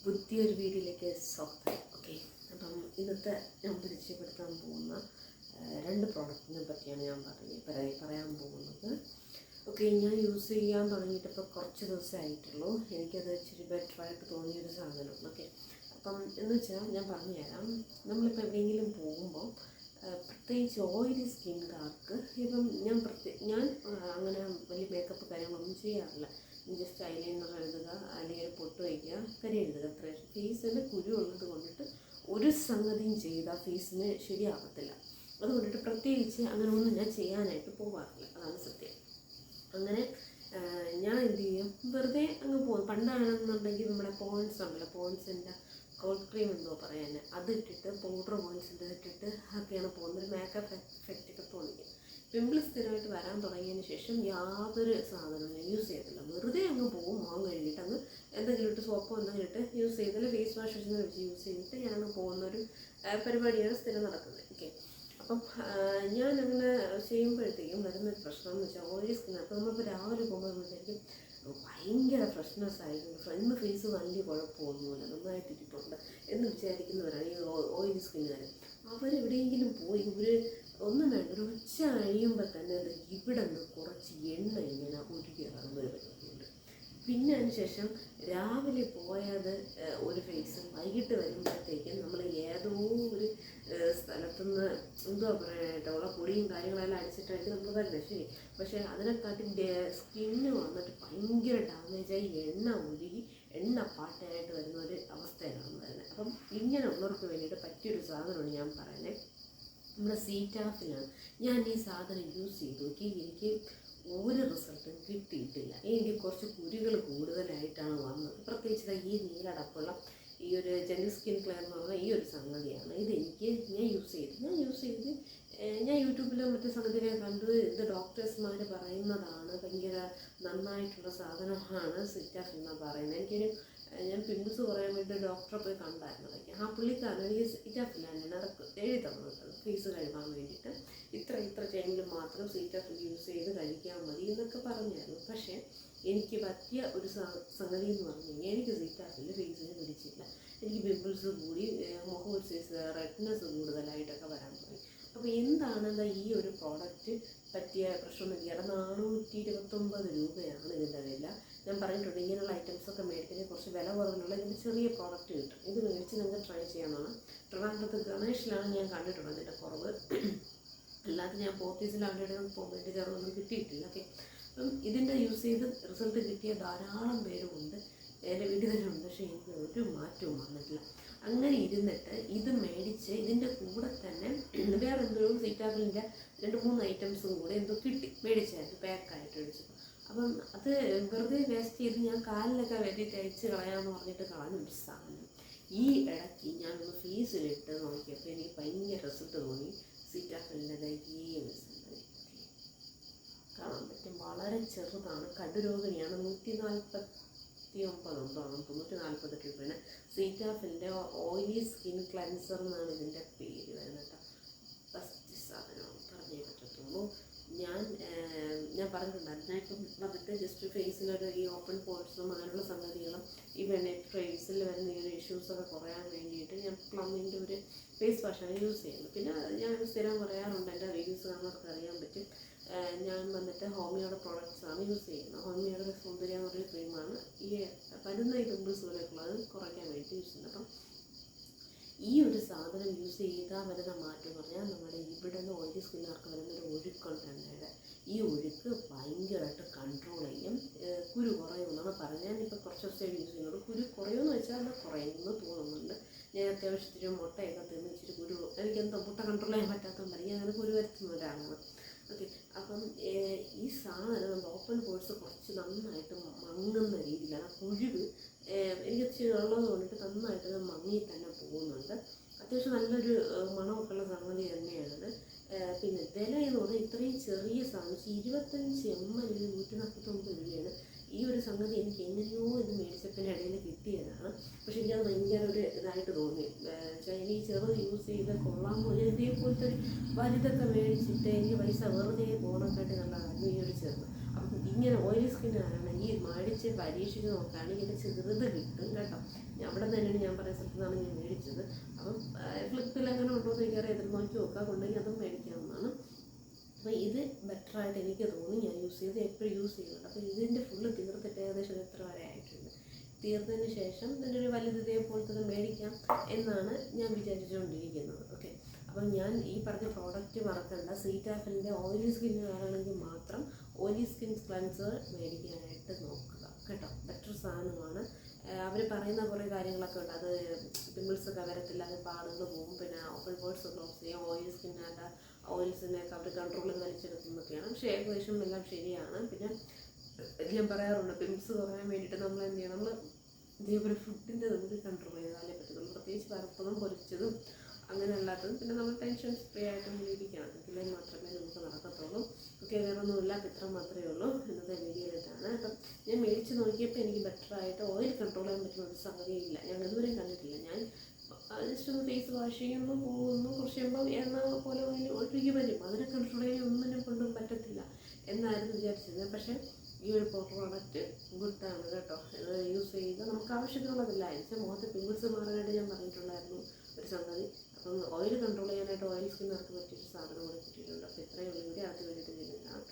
പുതിയൊരു വീഡിയോയിലേക്ക് സ്വാഗതം. ഓക്കെ, അപ്പം ഇന്നത്തെ ഞാൻ പരിചയപ്പെടുത്താൻ പോകുന്ന രണ്ട് പ്രോഡക്റ്റിനെ പറ്റിയാണ് ഞാൻ പറയാൻ പോകുന്നത്. ഓക്കെ, ഞാൻ യൂസ് ചെയ്യാൻ തുടങ്ങിയിട്ട് ഇപ്പോൾ കുറച്ച് ദിവസമായിട്ടുള്ളൂ. എനിക്കത് ഇച്ചിരി ബെറ്ററായിട്ട് തോന്നിയൊരു സാധനം. ഓക്കെ, അപ്പം എന്ന് വെച്ചാൽ ഞാൻ പറഞ്ഞുതരാം. നമ്മളിപ്പോൾ എവിടെയെങ്കിലും പോകുമ്പോൾ പ്രത്യേകിച്ച് ഓയിലി സ്കിൻകാർക്ക് ഇപ്പം ഞാൻ അങ്ങനെ വലിയ മേക്കപ്പ് കാര്യങ്ങളൊന്നും ചെയ്യാറില്ല. ജസ്റ്റ് ഐലൈനർ എഴുതുക, അല്ലെങ്കിൽ പൊട്ട് വയ്ക്കുക, കരി എഴുതുക, അത്ര. ഫേസിന് കുരു ഉള്ളത് കൊണ്ടിട്ട് ഒരു സംഗതിയും ചെയ്താൽ ഫേസിന് ശരിയാകത്തില്ല. അതുകൊണ്ടിട്ട് പ്രത്യേകിച്ച് അങ്ങനെ ഒന്നും ഞാൻ ചെയ്യാനായിട്ട് പോകാറില്ല. അതാണ് സത്യം. അങ്ങനെ ഞാൻ എന്ത് ചെയ്യും, വെറുതെ അങ്ങ് പോകും. പണ്ടാണെന്നുണ്ടെങ്കിൽ നമ്മുടെ പോൺസ് ഉണ്ടല്ലോ, പോൺസിൻ്റെ കോൾഡ് ക്രീം എന്തോ പറയാൻ, അതിട്ടിട്ട് പൗഡർ പോൺസിൻ്റെ ഇട്ടിട്ട് ഒക്കെയാണ് പോകുന്നത്. മേക്കപ്പ് എഫക്റ്റൊക്കെ തോന്നിക്കും. പിമ്പിൾ സ്ഥിരമായിട്ട് വരാൻ തുടങ്ങിയതിന് ശേഷം യാതൊരു സാധനവും ഞാൻ യൂസ് ചെയ്തില്ല. വെറുതെ അങ്ങ് പോകും, മുഖം കഴുകിയിട്ട് അങ്ങ് എന്തെങ്കിലും ഇട്ട് സോപ്പോ എന്തെങ്കിലും ഇട്ട് യൂസ് ചെയ്തില്ല, ഫേസ് വാഷ് വെച്ച് യൂസ് ചെയ്തിട്ട് ഞാനങ്ങ് പോകുന്നൊരു പരിപാടിയാണ് സ്ഥിരം നടക്കുന്നത്. ഓക്കെ, അപ്പം ഞാനങ്ങനെ ചെയ്യുമ്പോഴത്തേക്കും വരുന്നൊരു പ്രശ്നം എന്ന് വെച്ചാൽ ഓയിലി സ്കിൻ. അപ്പോൾ നമ്മളിപ്പോൾ രാവിലെ പോകുമ്പോൾ നമ്മളായിരിക്കും ഭയങ്കര ഫ്രഷ്നെസ് ആയിരുന്നു, ഇന്ന് ഫേസ് വലിയ കുഴപ്പമൊന്നുമില്ല, നന്നായിട്ടിരിപ്പുണ്ട് എന്ന് വിചാരിക്കുന്നവരാണ് ഈ ഓയിലി സ്കിന്നുകാർ. അവരെവിടെയെങ്കിലും പോയി ഒന്നും വേണ്ട, ഒരു ഉച്ച കഴിയുമ്പോൾ തന്നെ ഇവിടെ നിന്ന് കുറച്ച് എണ്ണ ഇങ്ങനെ ഉരുകി ഇറങ്ങുന്നൊരു പരിപാടിയുണ്ട്. പിന്നെ അതിനുശേഷം രാവിലെ പോയത് ഒരു ഫേസും വൈകിട്ട് വരുമ്പോഴത്തേക്കും നമ്മൾ ഏതോ ഒരു സ്ഥലത്തുനിന്ന് എന്തോ പറയാനായിട്ടുള്ള പൊടിയും കാര്യങ്ങളെല്ലാം അടിച്ചിട്ടായിരിക്കും നമ്മൾ വരുന്നത്. ശരി, പക്ഷേ അതിനെക്കാട്ടി സ്കിന്ന് വന്നിട്ട് ഭയങ്കര ഡാമേജായി എണ്ണ ഉരുകി എണ്ണ പാട്ടയായിട്ട് വരുന്ന ഒരു അവസ്ഥയിലാണ് വരുന്നത്. അപ്പം ഇങ്ങനെയുള്ളവർക്ക് വേണ്ടിയിട്ട് പറ്റിയൊരു സാധനമാണ് ഞാൻ പറയുന്നത്. നമ്മുടെ സീറ്റാഫിലാണ് ഞാൻ ഈ സാധനം യൂസ് ചെയ്ത് നോക്കി. എനിക്ക് ഒരു റിസൾട്ടും കിട്ടിയിട്ടില്ല. എനിക്ക് കുറച്ച് കുരുകൾ കൂടുതലായിട്ടാണ് വന്നത്. പ്രത്യേകിച്ച് ഈ നീലടപ്പുള്ള ഈ ഒരു ജെന്റിൽ സ്കിൻ കെയർ എന്ന് പറഞ്ഞാൽ ഈ ഒരു സംഗതിയാണ്. ഇതെനിക്ക് ഞാൻ യൂസ് ചെയ്ത് ഞാൻ യൂട്യൂബിലും മറ്റു സംഗതികളെ കണ്ട് ഇത് ഡോക്ടേഴ്സ്മാർ പറയുന്നതാണ്, ഭയങ്കര നന്നായിട്ടുള്ള സാധനമാണ് സിറ്റാഫ് എന്നാണ് പറയുന്നത്. ഞാൻ പിമ്പിൾസ് കുറയാൻ വേണ്ടി ഡോക്ടറെ പോയി കണ്ടായിരുന്നു. ആ പുള്ളിക്കാരൻ എനിക്ക് സിറ്റാഫിലാണ് അതൊക്കെ എഴുതി തന്നത്, ഫേസ് കഴുകാൻ വേണ്ടിയിട്ട് ഇത്ര ടൈമിൽ മാത്രം സിറ്റാഫിൽ യൂസ് ചെയ്ത് കഴിക്കാൻ മതി എന്നൊക്കെ പറഞ്ഞായിരുന്നു. പക്ഷേ എനിക്ക് പറ്റിയ ഒരു സംഗതി എന്ന് പറഞ്ഞു കഴിഞ്ഞാൽ എനിക്ക് സിറ്റാഫിൽ ഫേസിന് പിടിച്ചില്ല. എനിക്ക് പിമ്പിൾസ് കൂടി, മുഖം ഒരു സൈസ് റെഡ്നെസ് കൂടുതലായിട്ടൊക്കെ വരാൻ തുടങ്ങി. അപ്പോൾ എന്താണ് ഈ ഒരു പ്രോഡക്റ്റ് പറ്റിയ പ്രശ്നം നോക്കിയാൽ 429 രൂപയാണ് ഇതിൻ്റെ വില. ഞാൻ പറഞ്ഞിട്ടുണ്ട്, ഇങ്ങനെയുള്ള ഐറ്റംസൊക്കെ മേടിക്കുന്നത് കുറച്ച് വില കുറവിലുള്ള ഇതിൻ്റെ ചെറിയ പ്രോഡക്റ്റ് കിട്ടും. ഇത് മേടിച്ച് നിങ്ങൾക്ക് ട്രൈ ചെയ്യാമെന്നാണ്. ട്രിവാൻഡ്രത്ത് ഗണേഷിലാണ് ഞാൻ കണ്ടിട്ടുള്ളത് ഇതിൻ്റെ കുറവ്. അല്ലാതെ ഞാൻ പോത്തീസിലാണ് പോയിട്ട് ചെറുതൊന്നും കിട്ടിയിട്ടില്ല. ഓക്കെ, അപ്പം ഇതിൻ്റെ യൂസ് ചെയ്ത് റിസൾട്ട് കിട്ടിയ ധാരാളം പേരുമുണ്ട്, എൻ്റെ വീട്ടിൽ തന്നെ ഉണ്ട്. പക്ഷേ എനിക്ക് ഒരു മാറ്റവും വന്നിട്ടില്ല. അങ്ങനെ ഇരുന്നിട്ട് ഇത് മേടിച്ച് ഇതിൻ്റെ കൂടെ തന്നെ വേറെ എന്തോ സീറ്റാഫിലിൻ്റെ 2-3 ഐറ്റംസും കൂടെ എന്തോ മേടിച്ചായിരുന്നു, പാക്കായിട്ട് മേടിച്ചു. അപ്പം അത് വെറുതെ വേസ്റ്റ് ചെയ്ത് ഞാൻ കാലിലൊക്കെ വേണ്ടി തയ്ച്ച് കളയാമെന്ന് പറഞ്ഞിട്ട് കളഞ്ഞൊരു സാധനം. ഈ ഇടയ്ക്ക് ഞാനൊന്ന് ഫേസിലിട്ട് നോക്കിയപ്പോൾ എനിക്ക് ഭയങ്കര റിസൾട്ട് തോന്നി. സീറ്റാഫിലിൻ്റെ ഈ സംഗതി കാണാൻ പറ്റും, വളരെ ചെറുതാണ്, കടുരോഗിണിയാണ്. 149 ഉണ്ടോണം, 148 രൂപയാണ്. സീറ്റാഫിലിൻ്റെ ഓയിലി സ്കിൻ ക്ലെൻസർ എന്നാണ് ഇതിൻ്റെ പേര് വരുന്നത്. ഫസ്റ്റ് സാധനം പറഞ്ഞേ പറ്റത്തുള്ളൂ. ഞാൻ പറഞ്ഞിട്ടുണ്ടായിരുന്നു, ഇപ്പം വന്നിട്ട് ജസ്റ്റ് ഫേസിലൊരു ഈ ഓപ്പൺ പോർട്സും അങ്ങനെയുള്ള സംഗതികളും ഈ ഫേസിൽ വരുന്ന ഈ ഒരു ഇഷ്യൂസൊക്കെ കുറയാൻ വേണ്ടിയിട്ട് ഞാൻ പ്ലമ്മിൻ്റെ ഒരു ഫേസ് വാഷാണ് യൂസ് ചെയ്യുന്നത്. പിന്നെ ഞാൻ സ്ഥിരം പറയാറുണ്ട്, എൻ്റെ റിവ്യൂസ് കാണുന്നവർക്ക് അറിയാൻ പറ്റും. ഞാൻ വന്നിട്ട് ഹോമിയോയുടെ പ്രോഡക്റ്റ്സാണ് യൂസ് ചെയ്യുന്നത്. ഹോമിയോയുടെ സൗന്ദര്യ എന്ന് പറയുന്ന ക്രീമാണ് ഈ വരുന്ന ഈ പിമ്പിൾസ് പോലെയൊക്കെയുള്ളത് കുറയ്ക്കാൻ വേണ്ടി യൂസ് ചെയ്യുന്നത്. അപ്പം ഈ ഒരു സാധനം യൂസ് ചെയ്താൽ വരുന്ന മാറ്റം എന്ന് പറഞ്ഞാൽ നമ്മുടെ ഇവിടെ നിന്ന് ഓയിലി സ്കിന്നുകാർക്ക് വരുന്നൊരു ഒഴുക്കുണ്ട് എണ്ണയുടെ. ഈ ഒഴുക്ക് ഭയങ്കരമായിട്ട് കൺട്രോൾ ചെയ്യും, കുരു കുറയുമെന്നാണ് പറഞ്ഞത്. ഞാനിപ്പോൾ കുറച്ച് ദിവസമായിട്ട് യൂസ് ചെയ്യുന്നത്. കുരു കുറയുമെന്ന് വെച്ചാൽ അത് കുറയുമെന്ന് തോന്നുന്നുണ്ട്. ഞാൻ അത്യാവശ്യത്തിന് മുട്ടയൊക്കെ തിന്ന് ഇച്ചിരി കുരു, എനിക്കെന്തോ മുട്ട കൺട്രോൾ ചെയ്യാൻ പറ്റാത്തതുകൊണ്ടായിരിക്കും അങ്ങനെ കുരു വരുത്തുന്ന ഒരാളാണ്. ഓക്കെ, അപ്പം ഈ സാധനം നമ്മുടെ ഓപ്പൺ പോർട്സ് കുറച്ച് നന്നായിട്ട് മങ്ങുന്ന രീതിയിലാണ്. കുഴിവ് എനിക്ക് ഉള്ളത് കൊണ്ടിട്ട് നന്നായിട്ട് മങ്ങി തന്നെ പോകുന്നുണ്ട്. അത്യാവശ്യം നല്ലൊരു മണമൊക്കെ ഉള്ള സംഗതി തന്നെയാണ്. പിന്നെ വില എന്ന് പറഞ്ഞാൽ ഇത്രയും ചെറിയ സാധനം 25 ml 149 രൂപയാണ്. ഈ ഒരു സംഗതി എനിക്ക് എങ്ങനെയോ ഇത് മേടിച്ചപ്പിൻ്റെ ഇടയിൽ കിട്ടിയതാണ്. പക്ഷേ എനിക്കത് ഭയങ്കര ഒരു ഇതായിട്ട് തോന്നി. എനിക്ക് ചെറുത് യൂസ് ചെയ്ത് കൊള്ളാമോ, ഇതേപോലത്തെ ഒരു വലുതൊക്കെ മേടിച്ചിട്ട് എനിക്ക് പൈസ വെറുതെ പോകണക്കാട്ടി നല്ലതായിരുന്നു ഈ ഒരു ചെറുത്. അപ്പം ഇങ്ങനെ ഓയിലി സ്കിന്നാണെങ്കിൽ മേടിച്ച് പരീക്ഷിച്ച് നോക്കുകയാണെങ്കിൽ ഇങ്ങനെ ചെറുത് കിട്ടും കേട്ടോ. അവിടെ തന്നെയാണ് ഞാൻ പറയുന്ന സ്ഥലത്ത് നിന്നാണ് ഞാൻ മേടിച്ചത്. അപ്പം ഫ്ലിപ്പിൽ അങ്ങനെ ഉണ്ടോ എന്ന് എനിക്കറിയാം, എതിർ നോക്കി നോക്കാം, ഉണ്ടെങ്കിൽ അതും മേടിക്കാവുന്നതാണ്. അപ്പോൾ ഇത് ബെറ്ററായിട്ട് എനിക്ക് തോന്നി, ഞാൻ യൂസ് ചെയ്ത് എപ്പോഴും യൂസ് ചെയ്യുന്നുണ്ട്. അപ്പോൾ ഇതിൻ്റെ ഫുള്ള് തീർത്തിട്ട് ഏകദേശം എത്ര വരെ ആയിട്ടുണ്ട്. തീർന്നതിന് ശേഷം ഇതിൻ്റെ ഒരു വലുത് ഇതേപോലത്തെ മേടിക്കാം എന്നാണ് ഞാൻ വിചാരിച്ചുകൊണ്ടിരിക്കുന്നത്. ഓക്കെ, അപ്പം ഞാൻ ഈ പറഞ്ഞ പ്രോഡക്റ്റ് മറക്കണ്ട. സീറ്റാഫിലിൻ്റെ ഓയിലി സ്കിന്നുകാരാണെങ്കിൽ മാത്രം ഓയിലി സ്കിൻ ക്ലൻസർ മേടിക്കാനായിട്ട് നോക്കുക കേട്ടോ. ബെറ്റർ സാധനമാണ്. അവർ പറയുന്ന കുറേ കാര്യങ്ങളൊക്കെ ഉണ്ട്. അത് പിമ്പിൾസൊക്കെ വരത്തില്ല, അത് പാടുകൾ പോകും, പിന്നെ ഓപ്പൺ പോർട്സ് ക്ലോസ് ചെയ്യാം, ഓയിലി സ്കിന്നൊക്കെ ഓയിൽസിനെയൊക്കെ അവർ കൺട്രോൾ ചെയ്ത് വലിച്ചെടുക്കുന്നൊക്കെയാണ്. പക്ഷേ ഏകദേശം എല്ലാം ശരിയാണ്. പിന്നെ ഞാൻ പറയാറുണ്ട്, പിമ്പിൾസ് കുറയാൻ വേണ്ടിയിട്ട് നമ്മൾ എന്ത് ചെയ്യണം, നമ്മൾ ഇതേപോലെ ഫുഡിൻ്റെ നമുക്ക് കൺട്രോൾ ചെയ്താലേ പറ്റുള്ളൂ. പ്രത്യേകിച്ച് വറുത്തതും പൊരിച്ചതും അങ്ങനെ അല്ലാത്തതും. പിന്നെ നമ്മൾ ടെൻഷൻ ഫ്രീ ആയിട്ട് ജീവിക്കണം, എങ്കിലും മാത്രമേ നമുക്ക് നടക്കത്തുള്ളൂ. ഓക്കെ, വേറൊന്നുമില്ല. അപ്പം ഇത്ര മാത്രമേ ഉള്ളൂ ഇന്നത്തെ വീഡിയോയിലിട്ടാണ്. അപ്പം ഞാൻ മേടിച്ച് നോക്കിയപ്പോൾ എനിക്ക് ബെറ്ററായിട്ട് ഓയിൽ കൺട്രോൾ ചെയ്യാൻ പറ്റുന്ന ഒരു സംഗതിയില്ല, ഞാൻ ഇതുവരെയും കണ്ടിട്ടില്ല. ഞാൻ ജസ്റ്റ് ഒന്ന് ഫേസ് വാഷ് ചെയ്യുന്നു, പോകുന്നു, കുറച്ച് കഴിയുമ്പോൾ എണ്ണ പോലെ ഒഴുകി വരും. അതിനെ കൺട്രോൾ ചെയ്യാൻ ഒന്നിനെ കൊണ്ടും പറ്റത്തില്ല എന്നായിരുന്നു വിചാരിച്ചിരുന്നത്. പക്ഷേ ഈ ഒരു പ്രോഡക്റ്റ് ഗുഡാണ് കേട്ടോ. ഇത് യൂസ് ചെയ്ത് നമുക്ക് ആവശ്യത്തിനുള്ളതില്ല. എനിക്ക് മുഖത്ത് പിമ്പിൾസ് മാറാനായിട്ട് ഞാൻ പറഞ്ഞിട്ടുണ്ടായിരുന്നു ഒരു സംഗതി. അപ്പം ഓയിൽ കൺട്രോൾ ചെയ്യാനായിട്ട് ഓയിൽ സ്കിന്നർക്ക് പറ്റിയൊരു സാധനം കൂടി കിട്ടിയിട്ടുണ്ട്. അപ്പോൾ ഇത്രയും ഉള്ളൂ. അടുത്ത വീഡിയോ ചെയ്യുന്നതാണ്.